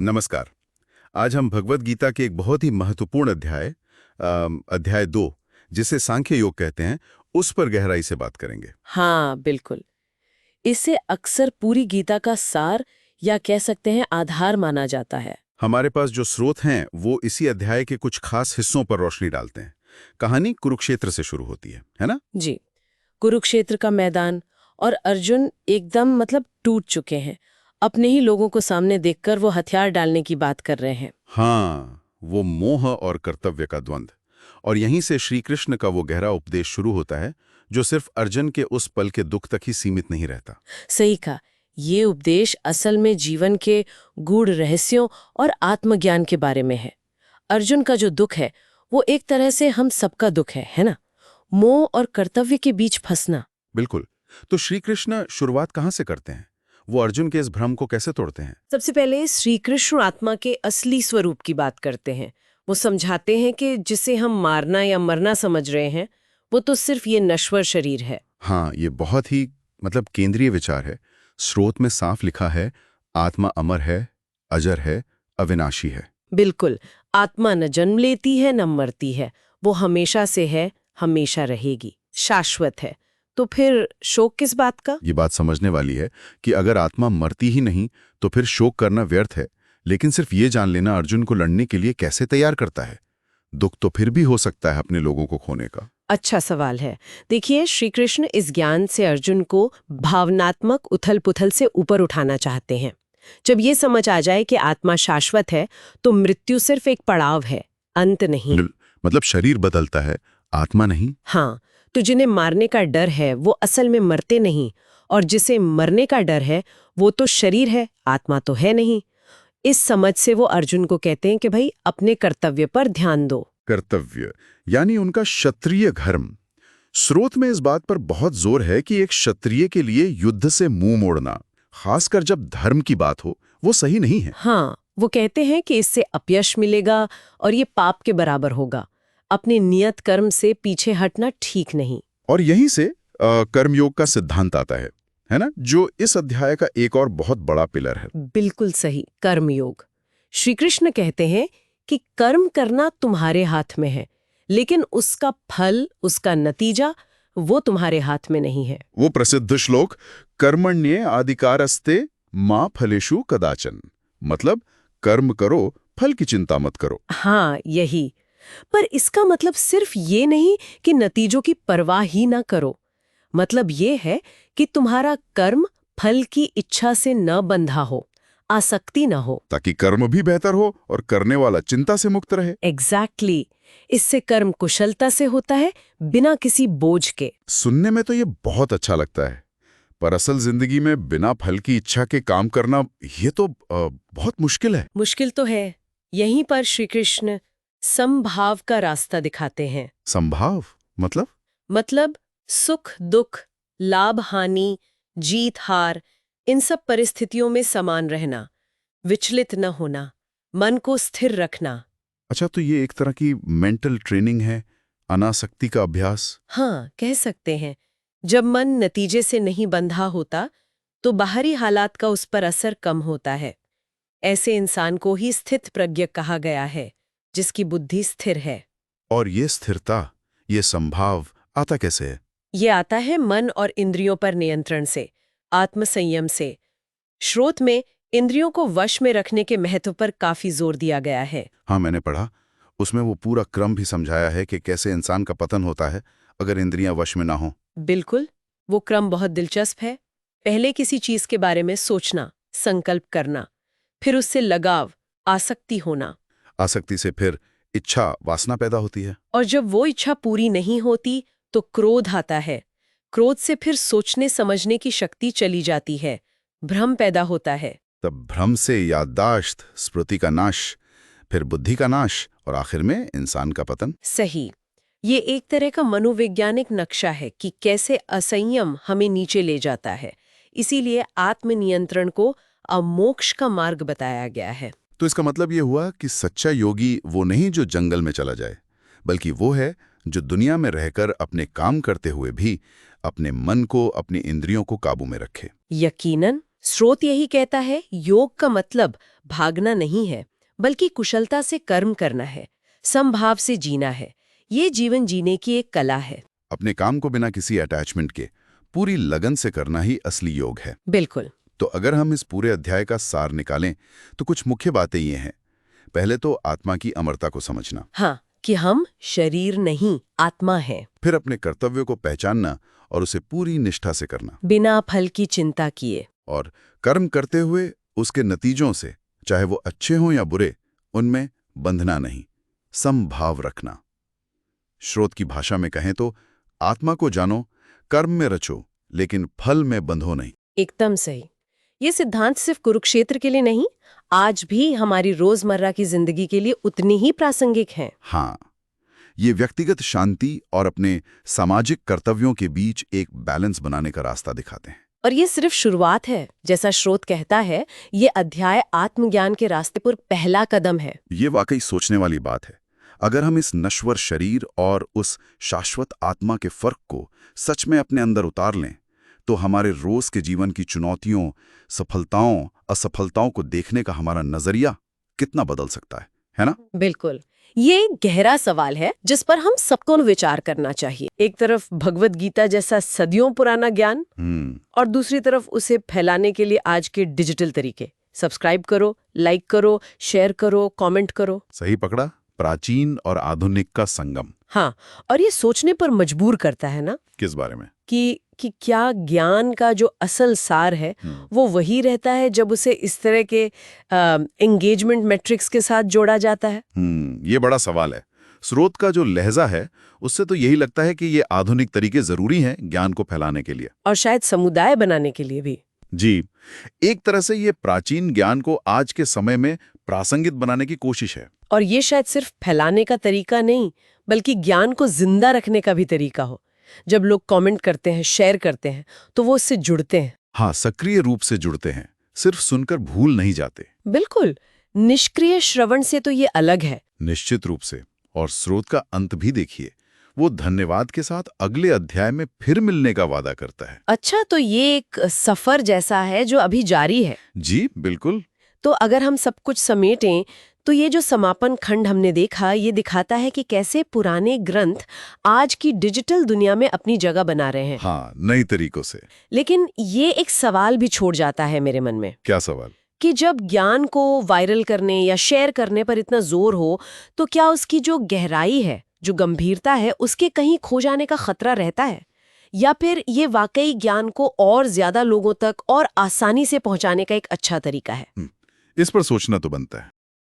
नमस्कार। आज हम भगवत गीता के एक बहुत ही महत्वपूर्ण अध्याय 2, जिसे सांख्य योग कहते हैं, उस पर गहराई से बात करेंगे। हाँ, बिल्कुल। इसे अक्सर पूरी गीता का सार या कह सकते हैं आधार माना जाता है। हमारे पास जो स्रोत हैं वो इसी अध्याय के कुछ खास हिस्सों पर रोशनी डालते हैं। कहानी कुरुक्षेत्र से शुरू होती है ना? जी, कुरुक्षेत्र का मैदान और अर्जुन एकदम टूट चुके हैं। अपने ही लोगों को सामने देखकर वो हथियार डालने की बात कर रहे हैं। हाँ, वो मोह और कर्तव्य का द्वंद्व। और यहीं से श्री कृष्ण का वो गहरा उपदेश शुरू होता है, जो सिर्फ अर्जुन के उस पल के दुख तक ही सीमित नहीं रहता। सही कहा। ये उपदेश असल में जीवन के गूढ़ रहस्यों और आत्मज्ञान के बारे में है। अर्जुन का जो दुख है वो एक तरह से हम सबका दुख है ना? मोह और कर्तव्य के बीच फंसना। बिल्कुल। तो श्री कृष्ण शुरुआत कहाँ से करते हैं? वो अर्जुन के इस भ्रम को कैसे तोड़ते हैं? सबसे पहले श्री कृष्ण आत्मा के असली स्वरूप की बात करते हैं। वो समझाते हैं कि जिसे हम मारना या मरना समझ रहे हैं वो तो सिर्फ ये नश्वर शरीर है। हाँ, ये बहुत ही केंद्रीय विचार है। स्रोत में साफ लिखा है, आत्मा अमर है, अजर है, अविनाशी है। बिल्कुल। आत्मा न जन्म लेती है न मरती है, वो हमेशा से है, हमेशा रहेगी, शाश्वत है। तो फिर शोक किस बात का? ये बात समझने वाली है कि अगर आत्मा मरती ही नहीं तो फिर शोक करना व्यर्थ है। लेकिन सिर्फ ये जान लेना अर्जुन को लड़ने के लिए कैसे तैयार करता है। दुख तो फिर भी हो सकता है अपने लोगों को खोने का। अच्छा सवाल है। देखिए, श्री कृष्ण इस ज्ञान से अर्जुन को भावनात्मक उथल-पुथल से ऊपर उठाना चाहते हैं। जब ये समझ आ जाए कि आत्मा शाश्वत है तो मृत्यु सिर्फ एक पड़ाव है, अंत नहीं। मतलब शरीर बदलता है, आत्मा नहीं। हाँ, तो जिन्हें मारने का डर है वो असल में मरते नहीं, और जिसे मरने का डर है वो तो शरीर है, आत्मा तो है नहीं। इस समझ से वो अर्जुन को कहते हैं कि भाई अपने कर्तव्य पर ध्यान दो। कर्तव्य यानी उनका क्षत्रिय धर्म। स्रोत में इस बात पर बहुत जोर है कि एक क्षत्रिय के लिए युद्ध से मुंह मोड़ना, खासकर जब धर्म की बात हो, वो सही नहीं है। हाँ, वो कहते हैं कि इससे अपयश मिलेगा और ये पाप के बराबर होगा। अपने नियत कर्म से पीछे हटना ठीक नहीं। और यहीं से कर्मयोग का सिद्धांत आता है ना, जो इस अध्याय का एक और बहुत बड़ा पिलर है। बिल्कुल सही, कर्मयोग। श्री कृष्ण कहते हैं कि कर्म करना तुम्हारे हाथ में है, लेकिन उसका फल, उसका नतीजा वो तुम्हारे हाथ में नहीं है। वो प्रसिद्ध श्लोक, कर्मण्ये अधिकारस्ते मा फलेषु कदाचन, मतलब कर्म करो, फल की चिंता मत करो। हाँ, यही। पर इसका मतलब सिर्फ ये नहीं कि नतीजों की परवाह ही ना करो। मतलब ये है कि तुम्हारा कर्म फल की इच्छा से न बंधा हो, आसक्ति न हो, ताकि कर्म भी बेहतर हो और करने वाला चिंता से मुक्त रहे। एग्जैक्टली। इससे कर्म कुशलता से होता है, बिना किसी बोझ के। सुनने में तो ये बहुत अच्छा लगता है, पर असल जिंदगी में बिना फल की इच्छा के काम करना, ये तो बहुत मुश्किल है। मुश्किल तो है। यहीं पर श्री कृष्ण समभाव का रास्ता दिखाते हैं। संभाव मतलब सुख दुख, लाभ हानि, जीत हार, इन सब परिस्थितियों में समान रहना, विचलित न होना, मन को स्थिर रखना। अच्छा, तो ये एक तरह की मेंटल ट्रेनिंग है, अनासक्ति का अभ्यास। हाँ, कह सकते हैं। जब मन नतीजे से नहीं बंधा होता तो बाहरी हालात का उस पर असर कम होता है। ऐसे इंसान को ही स्थित प्रज्ञ कहा गया है, जिसकी बुद्धि स्थिर है। और ये स्थिरता, ये संभाव आता कैसे है? ये आता है मन और इंद्रियों पर नियंत्रण से, आत्मसंयम से। स्रोत में इंद्रियों को वश में रखने के महत्व पर काफी जोर दिया गया है। हाँ, मैंने पढ़ा। उसमें वो पूरा क्रम भी समझाया है कि कैसे इंसान का पतन होता है अगर इंद्रियां वश में ना हो। बिल्कुल, वो क्रम बहुत दिलचस्प है। पहले किसी चीज के बारे में सोचना, संकल्प करना, फिर उससे लगाव, आसक्ति होना। आसक्ति से फिर इच्छा, वासना पैदा होती है। और जब वो इच्छा पूरी नहीं होती तो क्रोध आता है। क्रोध से फिर सोचने समझने की शक्ति चली जाती है, भ्रम पैदा होता है। तब भ्रम से याददाश्त, स्मृति का नाश, फिर बुद्धि का नाश और आखिर में इंसान का पतन। सही। ये एक तरह का मनोवैज्ञानिक नक्शा है कि कैसे असंयम हमें नीचे ले जाता है। इसीलिए आत्मनियंत्रण को अमोक्ष का मार्ग बताया गया है। तो इसका मतलब ये हुआ कि सच्चा योगी वो नहीं जो जंगल में चला जाए, बल्कि वो है जो दुनिया में रहकर अपने काम करते हुए भी अपने मन को, अपनी इंद्रियों को काबू में रखे। यकीनन। स्रोत यही कहता है, योग का मतलब भागना नहीं है, बल्कि कुशलता से कर्म करना है, समभाव से जीना है। ये जीवन जीने की एक कला है। अपने काम को बिना किसी अटैचमेंट के पूरी लगन से करना ही असली योग है। बिल्कुल। तो अगर हम इस पूरे अध्याय का सार निकालें तो कुछ मुख्य बातें ये हैं। पहले तो आत्मा की अमरता को समझना। हाँ, कि हम शरीर नहीं, आत्मा है। फिर अपने कर्तव्यों को पहचानना और उसे पूरी निष्ठा से करना, बिना फल की चिंता किए। और कर्म करते हुए उसके नतीजों से, चाहे वो अच्छे हों या बुरे, उनमें बंधना नहीं, समभाव रखना। स्रोत की भाषा में कहें तो आत्मा को जानो, कर्म में रचो, लेकिन फल में बंधो नहीं। एकदम सही। ये सिद्धांत सिर्फ कुरुक्षेत्र के लिए नहीं, आज भी हमारी रोजमर्रा की जिंदगी के लिए उतनी ही प्रासंगिक है। हाँ, ये व्यक्तिगत शांति और अपने सामाजिक कर्तव्यों के बीच एक बैलेंस बनाने का रास्ता दिखाते हैं। और ये सिर्फ शुरुआत है। जैसा स्रोत कहता है, ये अध्याय आत्मज्ञान के रास्ते पर पहला कदम है। ये वाकई सोचने वाली बात है। अगर हम इस नश्वर शरीर और उस शाश्वत आत्मा के फर्क को सच में अपने अंदर उतार लें, तो हमारे रोज के जीवन की चुनौतियों, सफलताओं, असफलताओं को देखने का हमारा नजरिया कितना बदल सकता है ना? बिल्कुल। ये एक गहरा सवाल है जिस पर हम सबको विचार करना चाहिए। एक तरफ भगवत गीता जैसा सदियों पुराना ज्ञान, और दूसरी तरफ उसे फैलाने के लिए आज के डिजिटल तरीके। सब्सक्राइब करो, लाइक करो, शेयर करो, कमेंट करो। सही पकड़ा, प्राचीन और आधुनिक का संगम। हाँ, और ये सोचने पर मजबूर करता है ना। किस बारे में? कि क्या ज्ञान का जो असल सार है वो वही रहता है जब उसे इस तरह के एंगेजमेंट मैट्रिक्स के साथ जोड़ा जाता है। ये बड़ा सवाल है। स्रोत का जो लहजा है उससे तो यही लगता है कि ये आधुनिक तरीके जरूरी हैं ज्ञान को फैलाने के लिए, और शायद समुदाय बनाने के लिए भी। जी, एक तरह से ये प्राचीन ज्ञान को आज के समय में प्रासंगिक बनाने की कोशिश है। और ये शायद सिर्फ फैलाने का तरीका नहीं, बल्कि ज्ञान को जिंदा रखने का भी तरीका हो। जब लोग कमेंट करते हैं, शेयर करते हैं, तो वो उससे जुड़ते हैं। हाँ, सक्रिय रूप से जुड़ते हैं, सिर्फ सुनकर भूल नहीं जाते। बिल्कुल, निष्क्रिय श्रवण से तो ये अलग है। निश्चित रूप से। और स्रोत का अंत भी देखिए, वो धन्यवाद के साथ अगले अध्याय में फिर मिलने का वादा करता है। अच्छा, तो ये एक सफर जैसा है जो अभी जारी है। जी बिल्कुल। तो अगर हम सब कुछ समेटें तो ये जो समापन खंड हमने देखा, ये दिखाता है कि कैसे पुराने ग्रंथ आज की डिजिटल दुनिया में अपनी जगह बना रहे हैं। हाँ, नई तरीकों से। लेकिन ये एक सवाल भी छोड़ जाता है मेरे मन में। क्या सवाल? कि जब ज्ञान को वायरल करने या शेयर करने पर इतना जोर हो, तो क्या उसकी जो गहराई है, जो गंभीरता है, उसके कहीं खो जाने का खतरा रहता है? या फिर ये वाकई ज्ञान को और ज्यादा लोगों तक और आसानी से पहुंचाने का एक अच्छा तरीका है? इस पर सोचना तो बनता है।